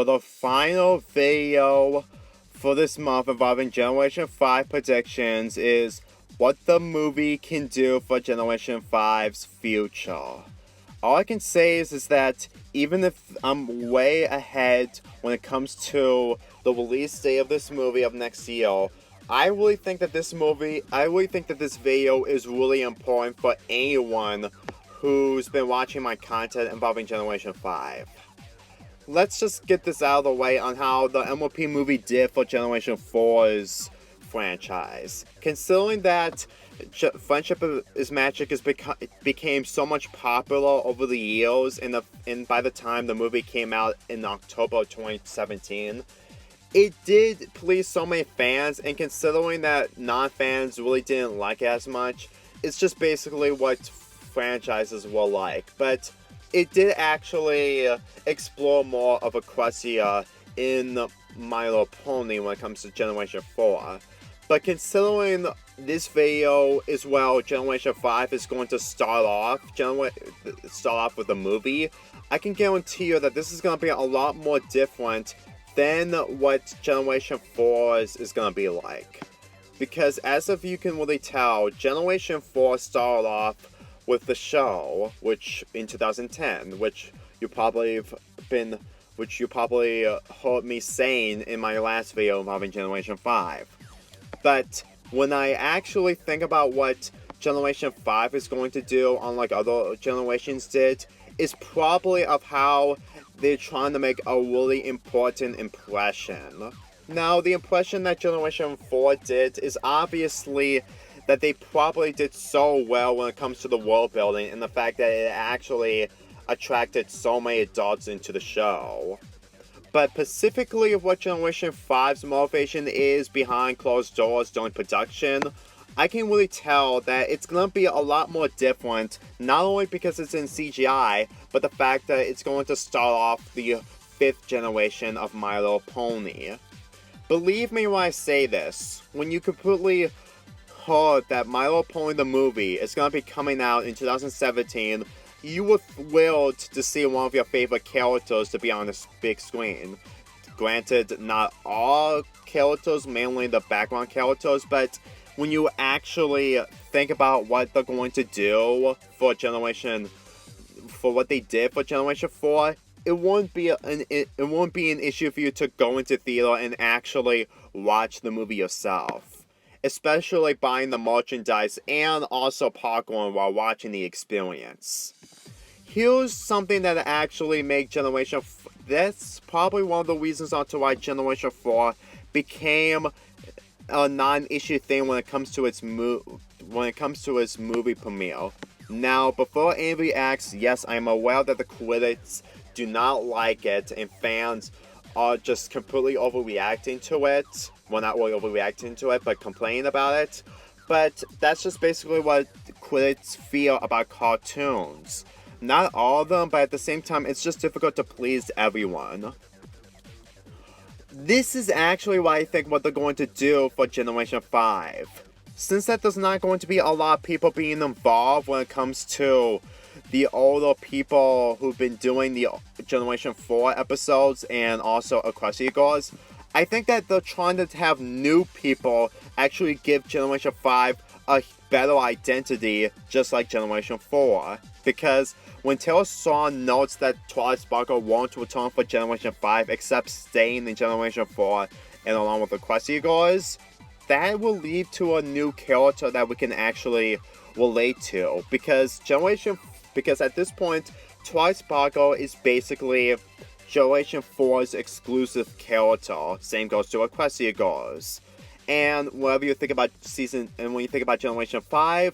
for the final video for this month involving Generation 5 predictions is what the movie can do for Generation 5's future. All I can say is that even if I'm way ahead when it comes to the release date of this movie of next year, I really think that this video is really important for anyone who's been watching my content involving Generation 5. Let's just get this out of the way on how the MLP movie did for Generation 4's franchise. Considering that Friendship is Magic became so much popular over the years, and by the time the movie came out in October 2017, it did please so many fans, and considering that non-fans really didn't like it as much, it's just basically what franchises were like. But it did actually explore more of Equestria in My Little Pony when it comes to Generation 4. But considering this video as well, Generation 5 is going to start off with the movie, I can guarantee you that this is going to be a lot more different than what Generation 4 is going to be like. Because as if you can really tell, Generation 4 started off with the show, which in 2010, which you probably heard me saying in my last video involving Generation 5. But when I actually think about what Generation 5 is going to do, unlike other generations did, is probably of how they're trying to make a really important impression. Now, the impression that Generation 4 did is obviously that they probably did so well when it comes to the world building and the fact that it actually attracted so many adults into the show. But specifically of what Generation 5's motivation is behind closed doors during production, I can really tell that it's going to be a lot more different, not only because it's in CGI, but the fact that it's going to start off the 5th generation of My Little Pony. Believe me when I say this, when you completely heard that My Little Pony the movie is going to be coming out in 2017, you were thrilled to see one of your favorite characters to be on the big screen. Granted, not all characters, mainly the background characters, but when you actually think about what they're going to do for what they did for Generation 4, it won't be an issue for you to go into theater and actually watch the movie yourself. Especially buying the merchandise and also popcorn while watching the experience. Here's something that actually made that's probably one of the reasons onto why Generation 4 became a non-issue thing when it comes to its movie premiere. Now, before anybody asks, yes, I am aware that the critics do not like it and fans are just completely overreacting to it. Well, not really overreacting to it, but complaining about it. But that's just basically what critics feel about cartoons. Not all of them, but at the same time, it's just difficult to please everyone. This is actually what I think what they're going to do for Generation 5. Since that there's not going to be a lot of people being involved when it comes to the older people who've been doing the Generation 4 episodes and also Equestria Girls, I think that they're trying to have new people actually give Generation 5 a better identity, just like Generation 4. Because when Taylor Swan notes that Twilight Sparkle won't return for Generation 5 except staying in Generation 4 and along with Equestria Girls, that will lead to a new character that we can actually relate to. Because at this point, Twilight Sparkle is basically Generation 4's exclusive character. Same goes to Equestria Girls. And whenever you think about when you think about Generation 5,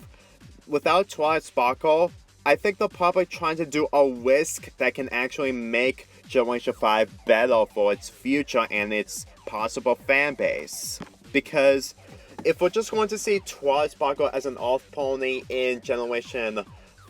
without Twilight Sparkle, I think they're probably trying to do a risk that can actually make Generation 5 better for its future and its possible fan base. Because if we're just going to see Twilight Sparkle as an off pony in Generation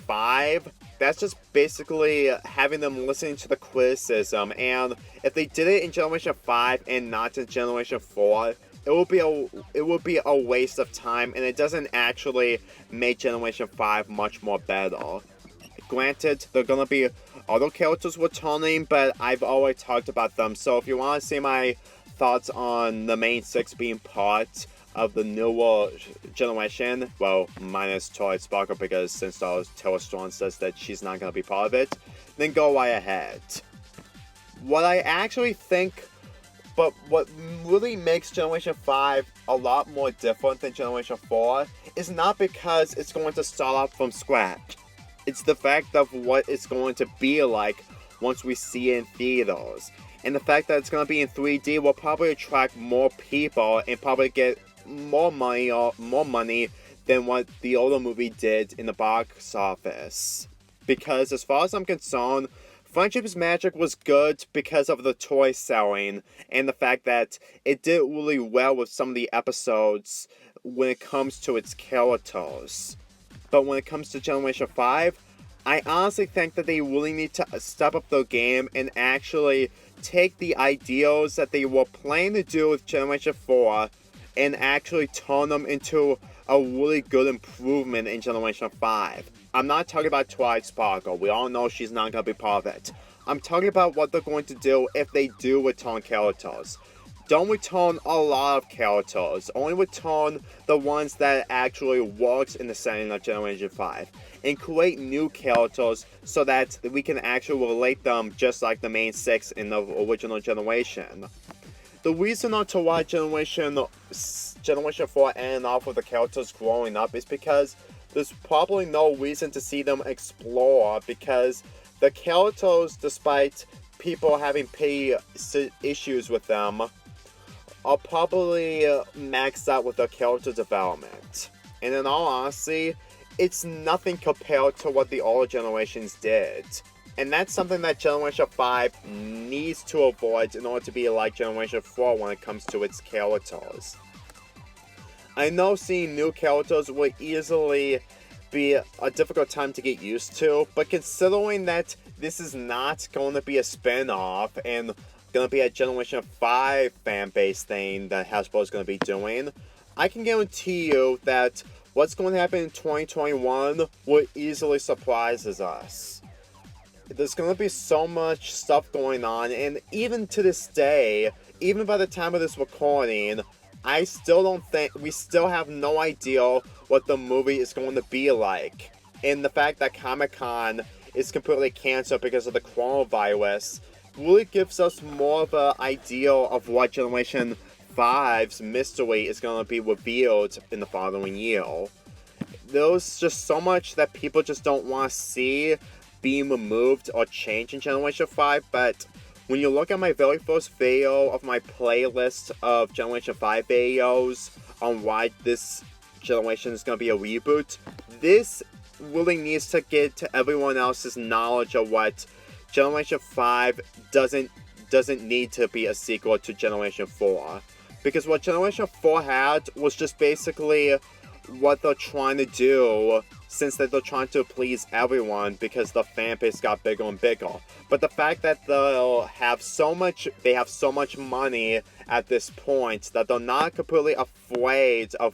5, that's just basically having them listening to the criticism. And if they did it in Generation 5 and not in Generation 4, it would be a waste of time, and it doesn't actually make Generation 5 much more better. Granted, they're gonna be other characters returning, but I've already talked about them. So if you want to see my thoughts on the main 6 being part of the newer generation, well, minus Twilight Sparkle, because since Taylor Swan says that she's not gonna be part of it, then go right ahead. What I actually think, but what really makes Generation 5 a lot more different than Generation 4 is not because it's going to start off from scratch. It's the fact of what it's going to be like once we see it in theaters. And the fact that it's going to be in 3D will probably attract more people and probably get more money than what the older movie did in the box office. Because as far as I'm concerned, Friendship is Magic was good because of the toy selling and the fact that it did really well with some of the episodes when it comes to its characters. But when it comes to Generation 5, I honestly think that they really need to step up their game and actually take the ideals that they were planning to do with Generation 4 and actually turn them into a really good improvement in Generation 5. I'm not talking about Twilight Sparkle. We all know she's not going to be part of it. I'm talking about what they're going to do if they do return characters. Don't return a lot of characters. Only return the ones that actually works in the setting of Generation 5. And create new characters so that we can actually relate them just like the main 6 in the original generation. The reason to why Generation 4 ended off with the characters growing up is because there's probably no reason to see them explore, because the characters, despite people having petty issues with them, are probably maxed out with their character development. And in all honesty, it's nothing compared to what the older generations did. And that's something that Generation 5 needs to avoid in order to be like Generation 4 when it comes to its characters. I know seeing new characters will easily be a difficult time to get used to, but considering that this is not going to be a spin-off and going to be a Generation 5 fan-based thing that Hasbro is going to be doing, I can guarantee you that what's going to happen in 2021 will easily surprises us. There's going to be so much stuff going on, and even to this day, even by the time of this recording, I still don't think, we still have no idea what the movie is going to be like. And the fact that Comic-Con is completely canceled because of the coronavirus really gives us more of an idea of what Generation 5's mystery is going to be revealed in the following year. There's just so much that people just don't want to see being removed or changed in Generation 5, but when you look at my very first video of my playlist of Generation 5 videos on why this generation is going to be a reboot, this really needs to get to everyone else's knowledge of what Generation 5 doesn't need to be a sequel to Generation 4. Because what Generation 4 had was just basically what they're trying to do, since that they're trying to please everyone because the fan base got bigger and bigger. But the fact that they have so much money at this point that they're not completely afraid of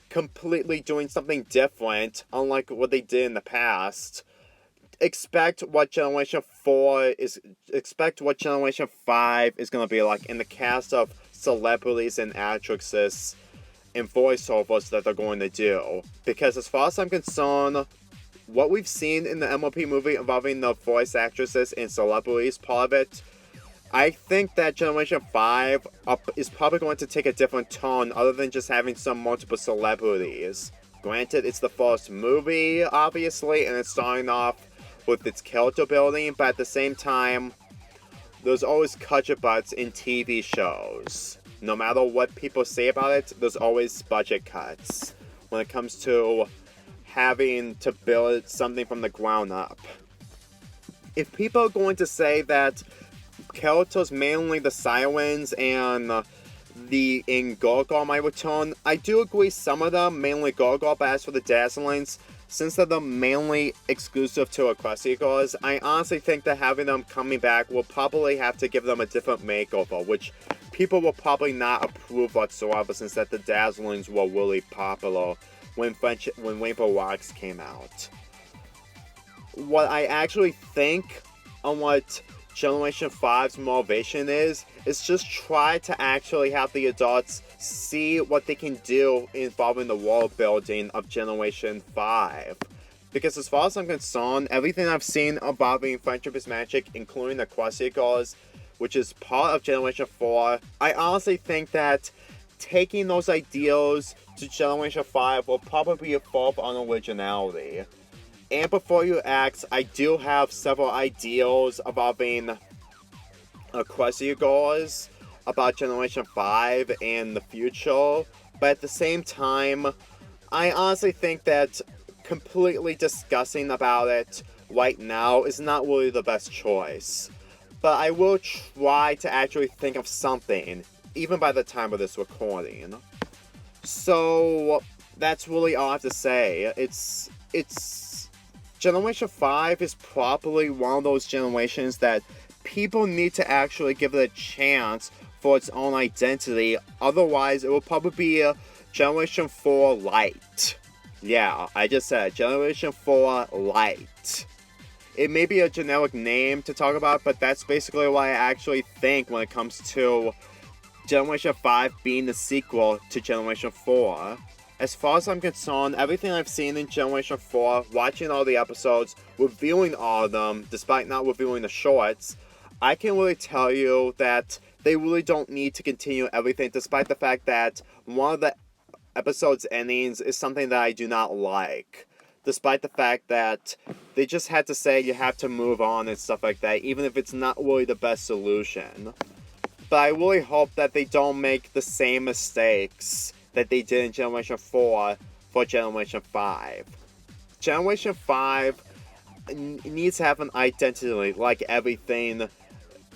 completely doing something different, unlike what they did in the past. Expect what Generation 5 is gonna be like in the cast of celebrities and actresses and voiceovers that they're going to do. Because as far as I'm concerned, what we've seen in the MLP movie involving the voice actresses and celebrities part of it, I think that Generation 5 is probably going to take a different turn other than just having some multiple celebrities. Granted, it's the first movie, obviously, and it's starting off with its character building, but at the same time, there's always budget cuts in TV shows. No matter what people say about it, there's always budget cuts when it comes to having to build something from the ground up. If people are going to say that characters, mainly the Sirens and in Gargoyle might return, I do agree some of them, mainly Gargoyle, but as for the Dazzlings, since they're mainly exclusive to Equestria, I honestly think that having them coming back will probably have to give them a different makeover, which people will probably not approve whatsoever, since that the Dazzlings were really popular when Rainbow Rocks came out. what I actually think on what Generation 5's motivation is just try to actually have the adults see what they can do involving the world building of Generation 5. Because as far as I'm concerned, everything I've seen involving Friendship is Magic, including the Quest Eagles, which is part of Generation 4, I honestly think that taking those ideals to Generation 5 will probably evolve on originality. And before you ask, I do have several ideals involving Quest Eagles about Generation 5 and the future, but at the same time, I honestly think that completely discussing about it right now is not really the best choice. But I will try to actually think of something, even by the time of this recording. So, that's really all I have to say. It's Generation 5 is probably one of those generations that people need to actually give it a chance for its own identity. Otherwise, it will probably be a Generation 4 Light. Yeah, I just said Generation 4 Light. It may be a generic name to talk about, but that's basically what I actually think when it comes to Generation 5 being the sequel to Generation 4. As far as I'm concerned, everything I've seen in Generation 4, watching all the episodes, reviewing all of them, despite not reviewing the shorts, I can really tell you that they really don't need to continue everything, despite the fact that one of the episode's endings is something that I do not like. Despite the fact that they just had to say you have to move on and stuff like that, even if it's not really the best solution. But I really hope that they don't make the same mistakes that they did in Generation 4 for Generation 5. Generation 5 needs to have an identity like everything,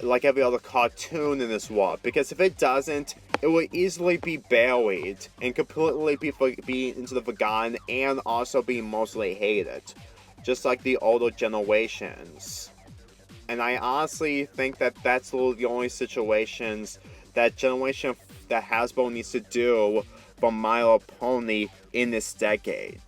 like every other cartoon in this world. Because if it doesn't, it will easily be buried and completely be into the forgotten and also be mostly hated. Just like the older generations. And I honestly think that that's the only situations that Hasbro needs to do for My Little Pony in this decade.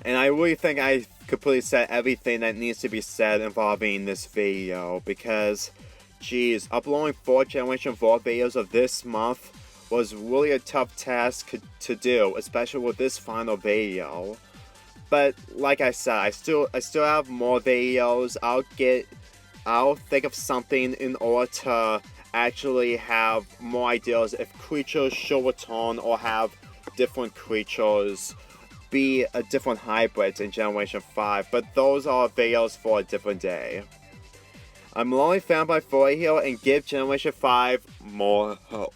And I really think I completely said everything that needs to be said involving this video, because, geez, uploading 4 Generation 4 videos of this month was really a tough task to do, especially with this final video. But like I said, I still have more videos. I'll think of something in order to actually have more ideas if creatures should return or have different creatures be a different hybrids in Generation 5, but those are videos for a different day. I'm Lonely Fan by 4 here, and give Generation 5 more hope.